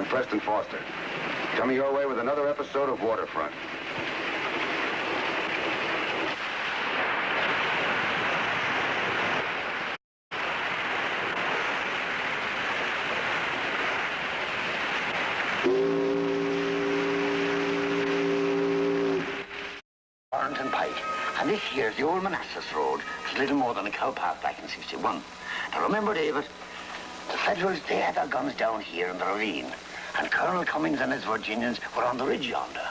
Preston Foster. Coming your way with another episode of Waterfront. Pike, and this here's the old Manassas Road. It's little more than a cow path back in '61. Now remember, David, the Federals, they had their guns down here in the ravine, and Colonel Cummings and his Virginians were on the ridge yonder.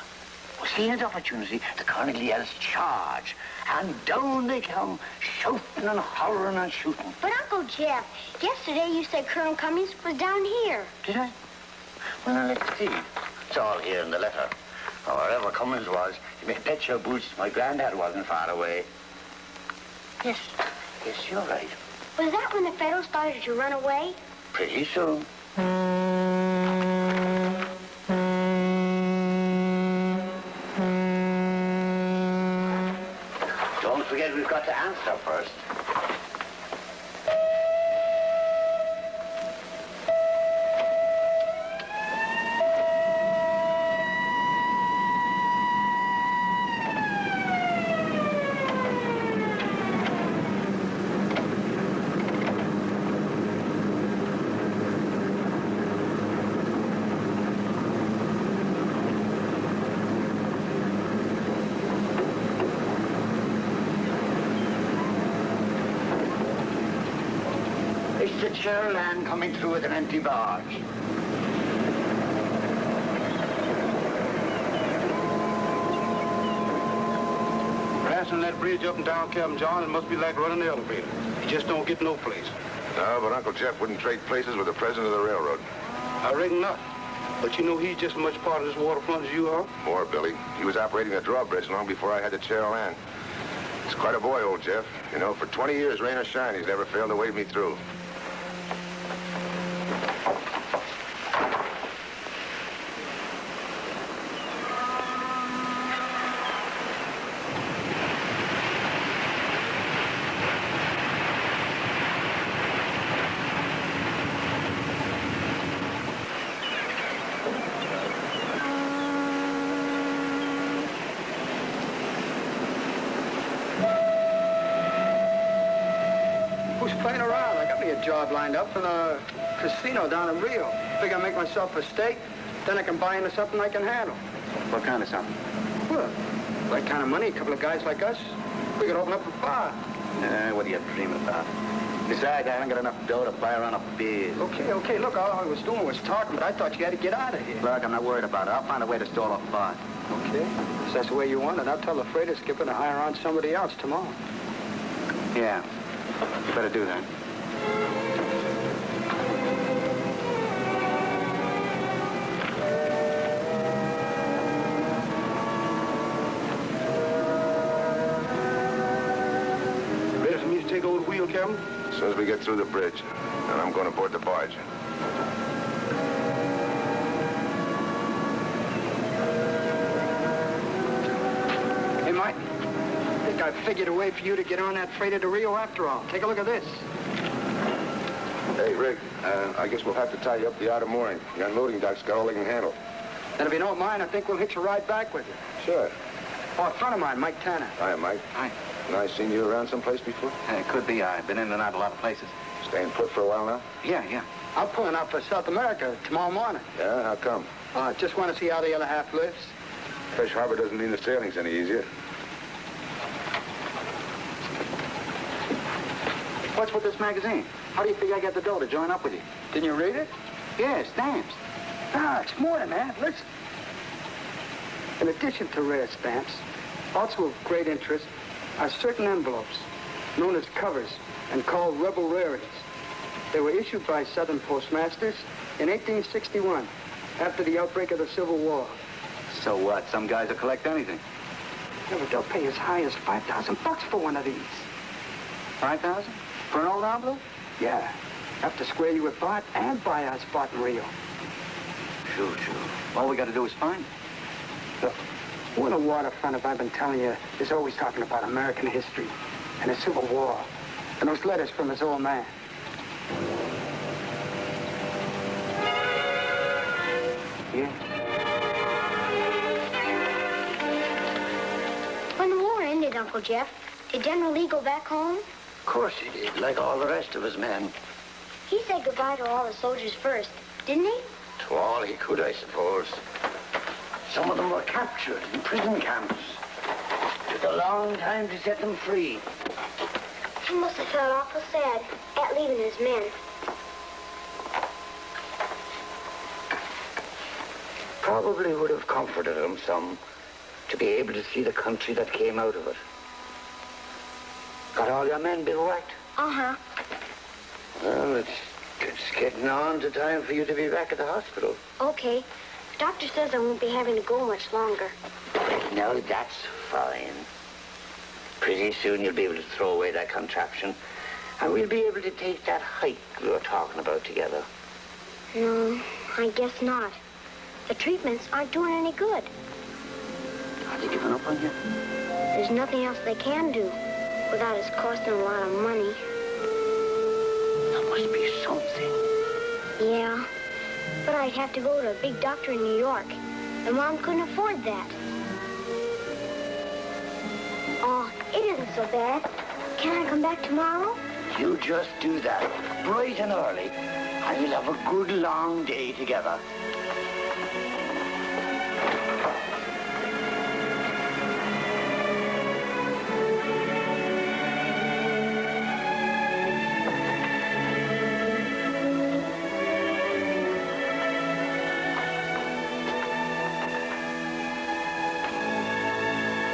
Well, seeing his opportunity, the Colonel yells, "Charge!" And down they come, shouting and hollering and shooting. But Uncle Jeff, yesterday you said Colonel Cummings was down here. Did I? Well, now, let's see. It's all here in the letter. Or wherever Cummings was, you may bet your boots my granddad wasn't far away. Yes, you're right. Was that when the Federals started to run away? Pretty soon. Don't forget we've got to answer first. The Cheryl Land coming through with an empty barge. Passing that bridge up and down Captain John, it must be like running an elevator. You just don't get no place. No, but Uncle Jeff wouldn't trade places with the president of the railroad. I reckon not. But you know he's just as much part of this waterfront as you are. More, Billy. He was operating the Drawbridge long before I had the Cheryl Land. He's quite a boy, old Jeff. You know, for 20 years, rain or shine, he's never failed to wave me through. Playing around. I got me a job lined up in a casino down in Rio. Figure I make myself a stake, then I can buy into something I can handle. What kind of something? Well, that kind of money, a couple of guys like us, we could open up a bar. What are you dreaming about? Besides, I haven't got enough dough to buy around a beer. Okay, look, all I was doing was talking, but I thought you had to get out of here. Look, I'm not worried about it. I'll find a way to stall off a bar. Okay, if that's the way you want it, I'll tell the freighter skipper to hire on somebody else tomorrow. Yeah. You better do that. Ready for me to take over the wheel, Captain? As soon as we get through the bridge, then I'm going to board the barge. Hey, Mike. I think I figured a way for you to get on that freighter to Rio after all. Take a look at this. Hey, Rick, I guess we'll have to tie you up the outer mooring. The unloading dock's got all they can handle. And if you don't mind, I think we'll hitch a ride back with you. Sure. Oh, a friend of mine, Mike Tanner. Hi, Mike. Hi. Have I seen you around someplace before? It could be. I've been in and out a lot of places. Staying put for a while now? Yeah. I'm pulling out for South America tomorrow morning. Yeah, how come? Just want to see how the other half lives. Fresh harbor doesn't mean the sailing's any easier. What's with this magazine? How do you figure I get the dough to join up with you? Didn't you read it? Yeah, stamps. It's more than that. Listen. In addition to rare stamps, also of great interest are certain envelopes known as covers and called rebel rarities. They were issued by Southern postmasters in 1861, after the outbreak of the Civil War. So what? Some guys will collect anything. Yeah, but they'll pay as high as $5,000 for one of these. 5,000? For an old envelope? Yeah. Have to square you with Bart and buy our spot in Rio. Sure. All we got to do is find it. Look, we're the waterfront, if I've been telling you, is always talking about American history and the Civil War and those letters from his old man. you. When the war ended, Uncle Jeff, did General Lee go back home? Of course he did, like all the rest of his men. He said goodbye to all the soldiers first, didn't he? To all he could, I suppose. Some of them were captured in prison camps. It took a long time to set them free. He must have felt awful sad at leaving his men. Probably would have comforted him some to be able to see the country that came out of it. Got all your men bivouacked? Uh-huh. Well, it's getting on to time for you to be back at the hospital. Okay. The doctor says I won't be having to go much longer. No, that's fine. Pretty soon you'll be able to throw away that contraption, and we'll be able to take that hike we were talking about together. No, I guess not. The treatments aren't doing any good. Are they giving up on you? There's nothing else they can do without it costing a lot of money. There must be something. Yeah, but I'd have to go to a big doctor in New York, and Mom couldn't afford that. Oh, it isn't so bad. Can I come back tomorrow? You just do that, bright and early, and we'll have a good long day together.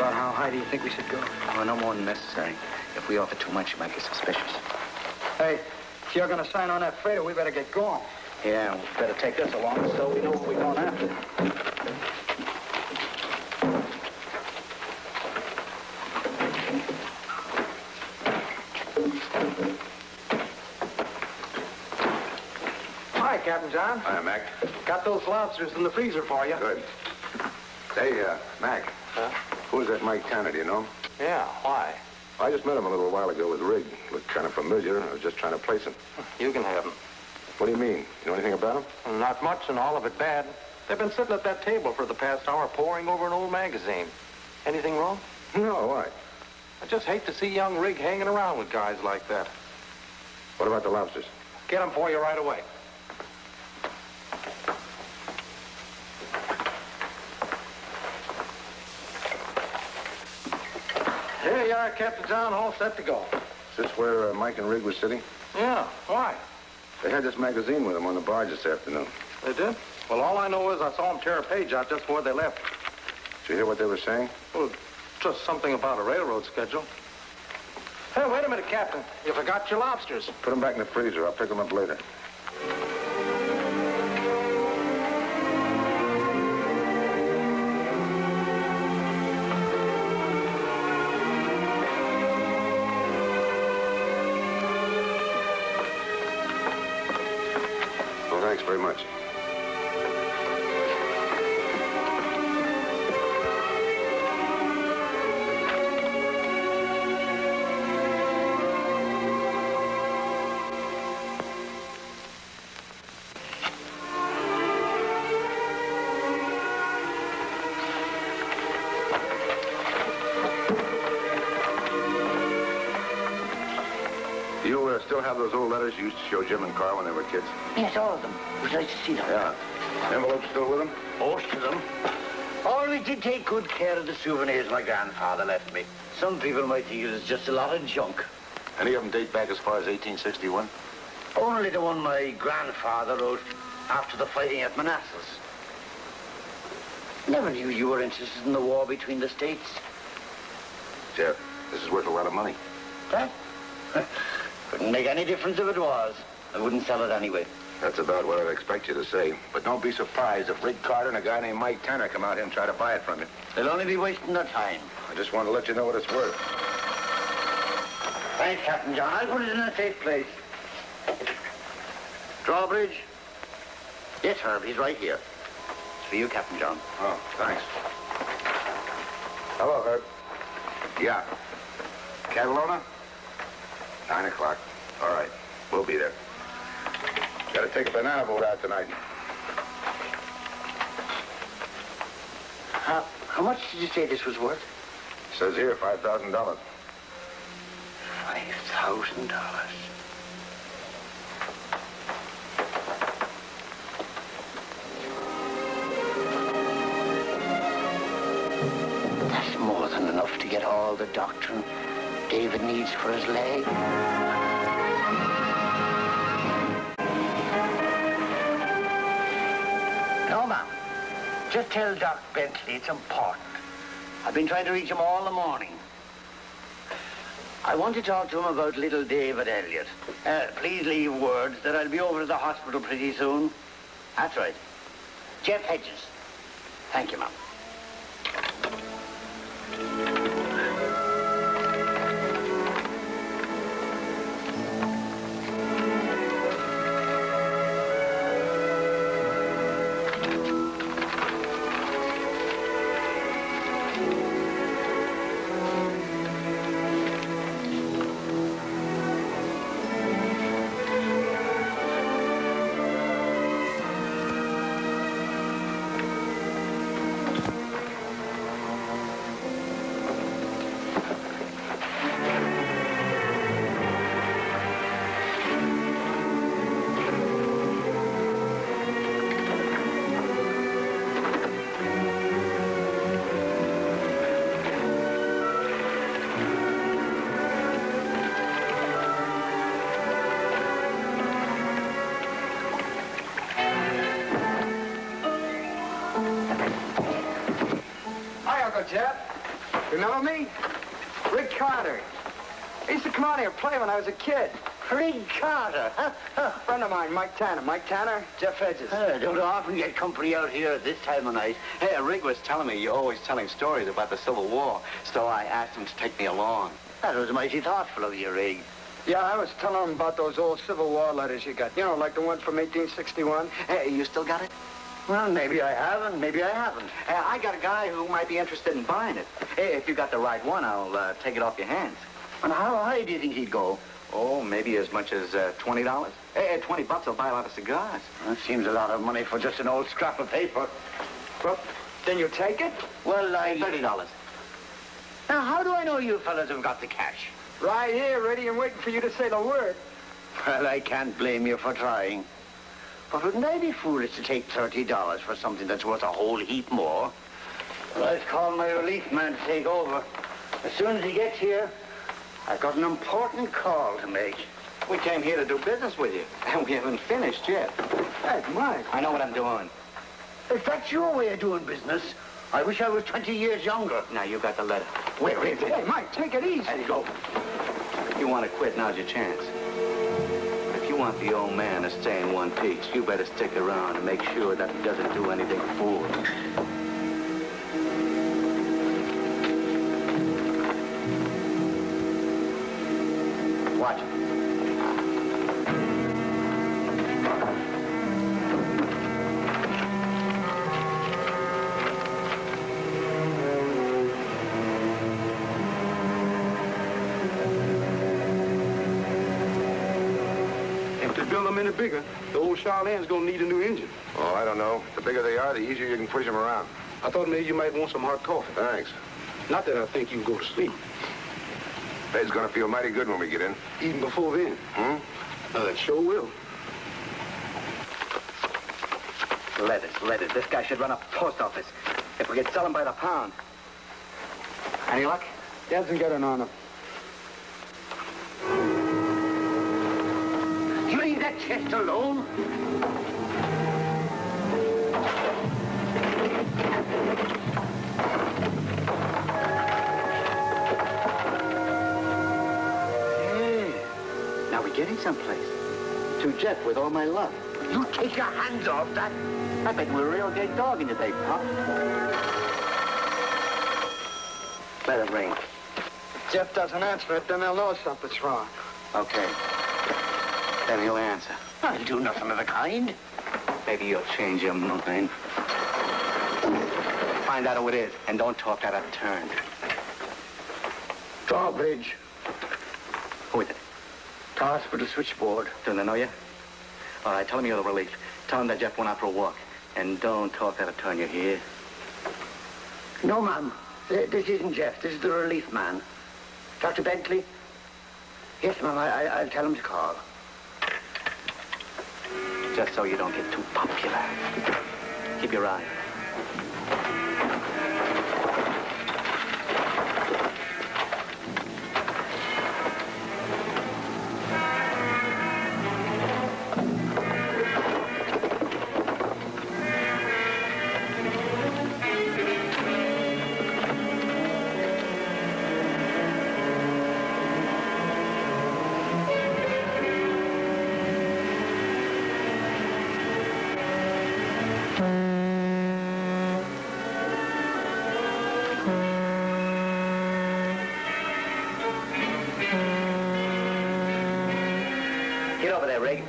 How high do you think we should go? Well, no more than necessary. If we offer too much, you might get suspicious. Hey, if you're going to sign on that freighter, we better get going. Yeah, we better take this along so we know what we're going after. Hi, Captain John. Hi, Mac. Got those lobsters in the freezer for you. Good. Hey, Mac. Huh? Who's that Mike Tanner, do you know him? Yeah, why? I just met him a little while ago with Rig. Looked kind of familiar. I was just trying to place him. You can have them. What do you mean? You know anything about him? Not much, and all of it bad. They've been sitting at that table for the past hour poring over an old magazine. Anything wrong? No, why? I just hate to see young Rig hanging around with guys like that. What about the lobsters? Get them for you right away. Here you are, Captain John, all set to go. Is this where Mike and Rig were sitting? Yeah, why? They had this magazine with them on the barge this afternoon. They did? Well, all I know is I saw them tear a page out just before they left. Did you hear what they were saying? Well, just something about a railroad schedule. Hey, wait a minute, Captain. You forgot your lobsters. Put them back in the freezer. I'll pick them up later. Well, thanks very much. You still have those old letters you used to show Jim and Carl when they were kids? Yes, all of them. Would you like to see them? Yeah. Envelopes still with them? Most of them. Always did take good care of the souvenirs my grandfather left me. Some people might think it was just a lot of junk. Any of them date back as far as 1861? Only the one my grandfather wrote after the fighting at Manassas. Never knew you were interested in the war between the states. Jeff, this is worth a lot of money. That? Couldn't make any difference if it was. I wouldn't sell it anyway. That's about what I'd expect you to say. But don't be surprised if Rig Carter and a guy named Mike Tanner come out here and try to buy it from you. They'll only be wasting their time. I just want to let you know what it's worth. Thanks, Captain John. I'll put it in a safe place. Drawbridge? Yes, Herb, he's right here. It's for you, Captain John. Oh, thanks. Hello, Herb. Yeah. Catalona? 9 o'clock. All right. We'll be there. Got to take a banana boat out tonight. How much did you say this was worth? Says here, $5,000. $5,000. That's more than enough to get all the doctrine David needs for his leg. No, ma'am. Just tell Doc Bentley it's important. I've been trying to reach him all the morning. I want to talk to him about little David Elliott. Please leave word that I'll be over to the hospital pretty soon. That's right. Jeff Hedges. Thank you, ma'am. Jeff. Remember me? Rick Carter. I used to come out here and play when I was a kid. Rick Carter, huh? Friend of mine, Mike Tanner. Mike Tanner, Jeff Hedges. Don't often get company out here at this time of night. Hey, Rick was telling me you're always telling stories about the Civil War, so I asked him to take me along. That was mighty thoughtful of you, Rig. Yeah, I was telling him about those old Civil War letters you got. You know, like the one from 1861. Hey, you still got it? Well, maybe I haven't, maybe I haven't. I got a guy who might be interested in buying it. Hey, if you got the right one, I'll take it off your hands. And how high do you think he'd go? Oh, maybe as much as $20. Hey, $20 will buy a lot of cigars. That seems a lot of money for just an old scrap of paper. Well, then you take it? Well, $30. Now, how do I know you fellas have got the cash? Right here, ready and waiting for you to say the word. Well, I can't blame you for trying. But wouldn't I be foolish to take $30 for something that's worth a whole heap more? Well, I've called my relief man to take over. As soon as he gets here, I've got an important call to make. We came here to do business with you, and we haven't finished yet. That's mine. I know what I'm doing. If that's your way of doing business, I wish I was 20 years younger. Now, you got the letter. Where is it? Hey, Mike, take it easy. There you go. If you want to quit, now's your chance. But if you want the old man to stay in one piece, you better stick around and make sure that he doesn't do anything foolish. Watch it. Build them any bigger, the old Charlene's gonna need a new engine. Oh, I don't know. The bigger they are, the easier you can push them around. I thought maybe you might want some hot coffee. Thanks. Not that I think you can go to sleep. Bed's gonna feel mighty good when we get in. Even before then. It sure will. Lettuce. This guy should run a post office. If we could sell him by the pound. Any luck? He hasn't got it on him. You leave that chest alone? Yeah. Now we're getting someplace. To Jeff with all my love. You take your hands off that. I bet we're a real dead dog in today, Pop. Let it ring. If Jeff doesn't answer it, then they'll know something's wrong. Okay. Then he'll answer. I'll do nothing of the kind. Maybe you'll change your mind. Find out who it is, and don't talk out of turn. Drawbridge. Who is it? The hospital switchboard. Do they know you? All right, tell him you're the relief. Tell him that Jeff went out for a walk. And don't talk out of turn, you hear? No, ma'am. This isn't Jeff. This is the relief man. Dr. Bentley? Yes, ma'am. I'll tell him to call. Just so you don't get too popular. Keep your eye.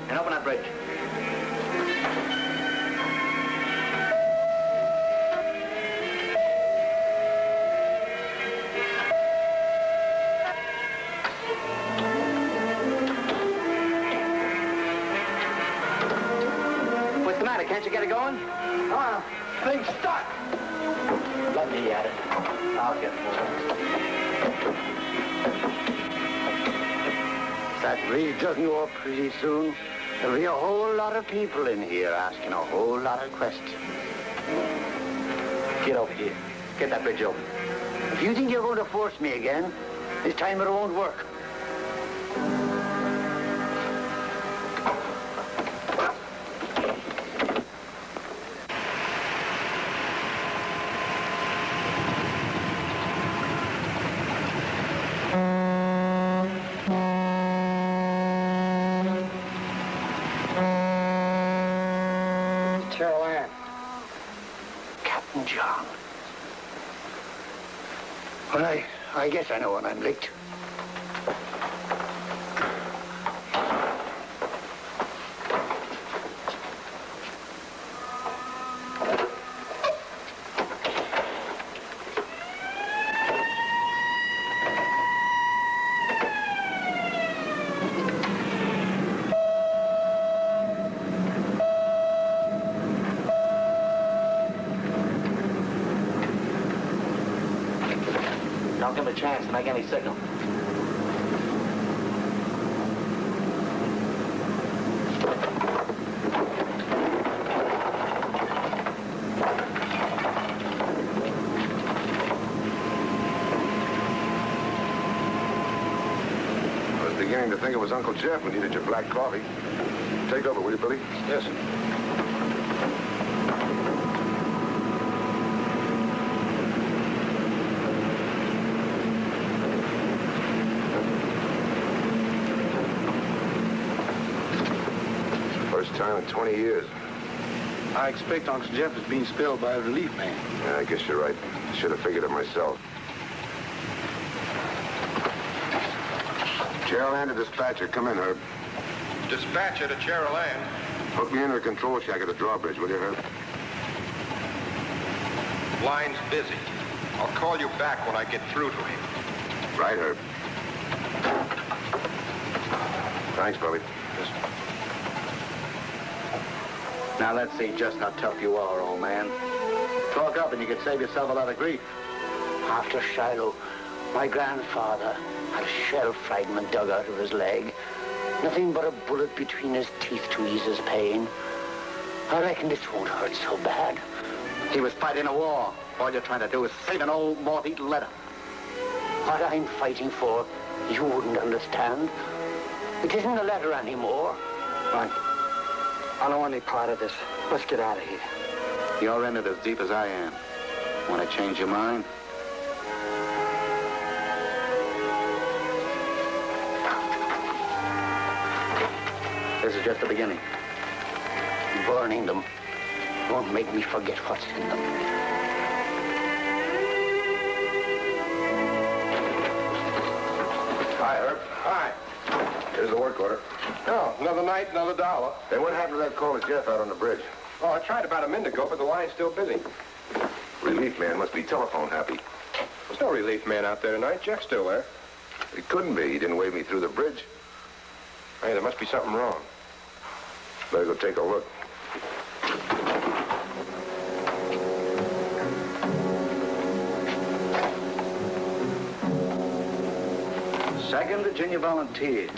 And open that bridge. What's the matter? Can't you get it going? Thing's stuck. Let me at it. I'll get it. That bridge doesn't go up pretty soon. There'll be a whole lot of people in here asking a whole lot of questions. Get over here. Get that bridge open. If you think you're going to force me again, this time it won't work. Well, I guess I know when I'm licked. Don't give him a chance to make any signal. I was beginning to think it was Uncle Jeff who needed your black coffee. Take over, will you, Billy? Yes, sir. Time in 20 years. I expect Uncle Jeff is being spilled by a relief man. Yeah, I guess you're right. Should have figured it myself. Cheryl Ann to dispatcher. Come in, Herb. Dispatcher to Cheryl Ann. Hook me into the control shack at the Drawbridge, will you, Herb? Line's busy. I'll call you back when I get through to him. Right, Herb. Thanks, Billy. Now let's see just how tough you are, old man. Talk up and you could save yourself a lot of grief. After Shiloh, my grandfather had a shell fragment dug out of his leg. Nothing but a bullet between his teeth to ease his pain. I reckon this won't hurt so bad. He was fighting a war. All you're trying to do is save an old moth-eaten letter. What I'm fighting for, you wouldn't understand. It isn't a letter anymore. Fine. I don't want any part of this. Let's get out of here. You're in it as deep as I am. Want to change your mind? This is just the beginning. Burning them won't make me forget what's in them. Hi, Herb. Hi. Here's the work order. Oh, another night, another $1. Hey, what happened to that call to Jeff out on the bridge? Oh, I tried about a minute ago, but the line's still busy. Relief man must be telephone happy. There's no relief man out there tonight. Jeff's still there. It couldn't be. He didn't wave me through the bridge. Hey, there must be something wrong. Better go take a look. 2nd Virginia Volunteers.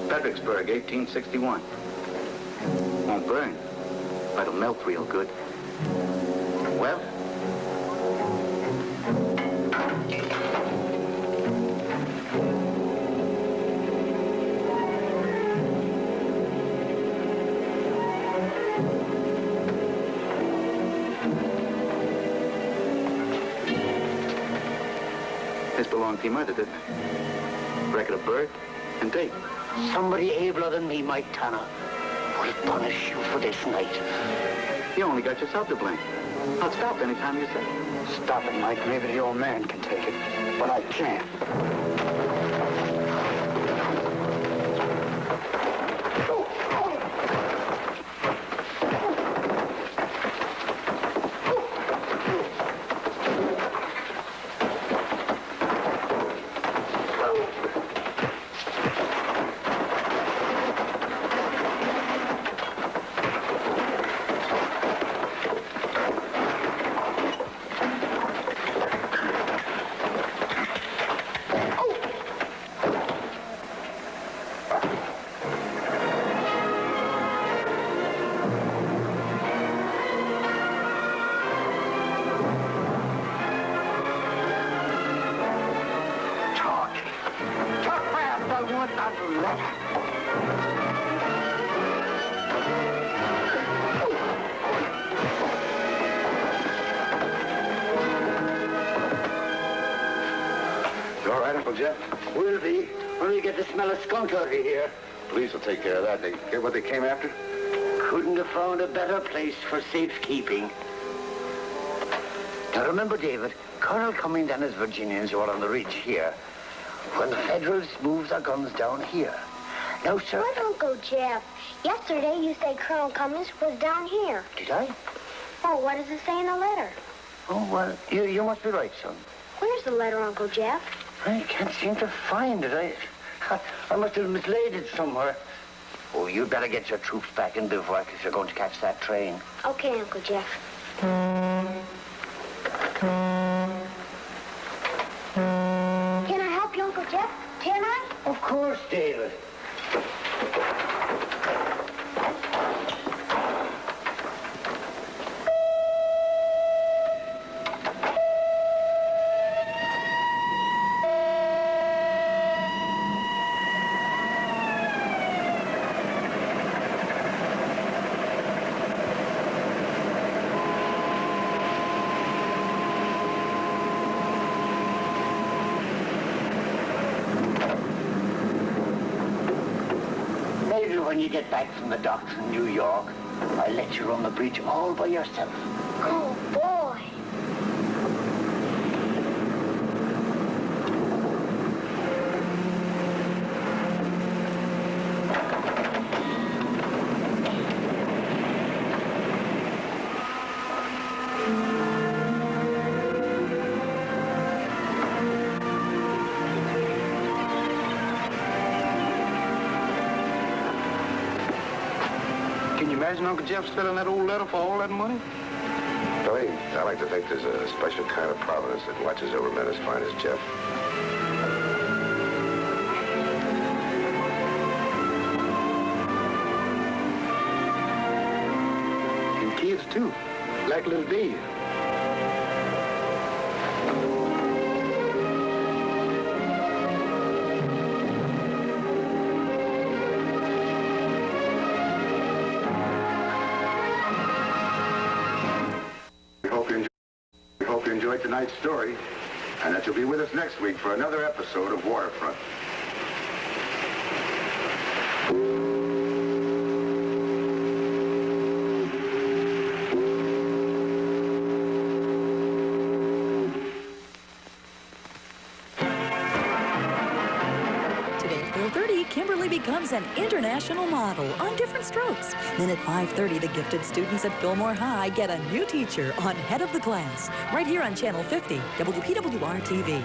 Fredericksburg, 1861. Won't burn, but it'll melt real good. Well? This belonged to your mother, didn't it? Record of birth and date. Somebody abler than me, Mike Tanner, will punish you for this night. You only got yourself to blame. I'll stop anytime you say. Stop it, Mike. Maybe the old man can take it, but I can't. Jeff? Will be, when we get the smell of skunk out of here. Police will take care of that. They get what they came after? Couldn't have found a better place for safekeeping. Now remember, David, Colonel Cummings and his Virginians were on the ridge here when the Federals moved their guns down here. Now, sir... What, Uncle Jeff? Yesterday you said Colonel Cummings was down here. Did I? Oh, what does it say in the letter? Oh, well, you must be right, son. Where's the letter, Uncle Jeff? I can't seem to find it. I must have mislaid it somewhere. Oh, you'd better get your troops back in bivouac if you're going to catch that train. Okay, Uncle Jeff. Can I help you, Uncle Jeff? Can I? Of course, David. When you get back from the docks in New York, I'll let you run the bridge all by yourself. Oh, boy. Imagine Uncle Jeff spelling that old letter for all that money? Billy, I like to think there's a special kind of providence that watches over men as fine as Jeff. And kids, too, like little Dave. Tonight's story, and that you'll be with us next week for another episode of Waterfront. Today at 4:30, Kimberly becomes an international model on Different Strokes. Then at 5:30, the gifted students at Fillmore High get a new teacher on Head of the Class, right here on Channel 50, WPWR TV.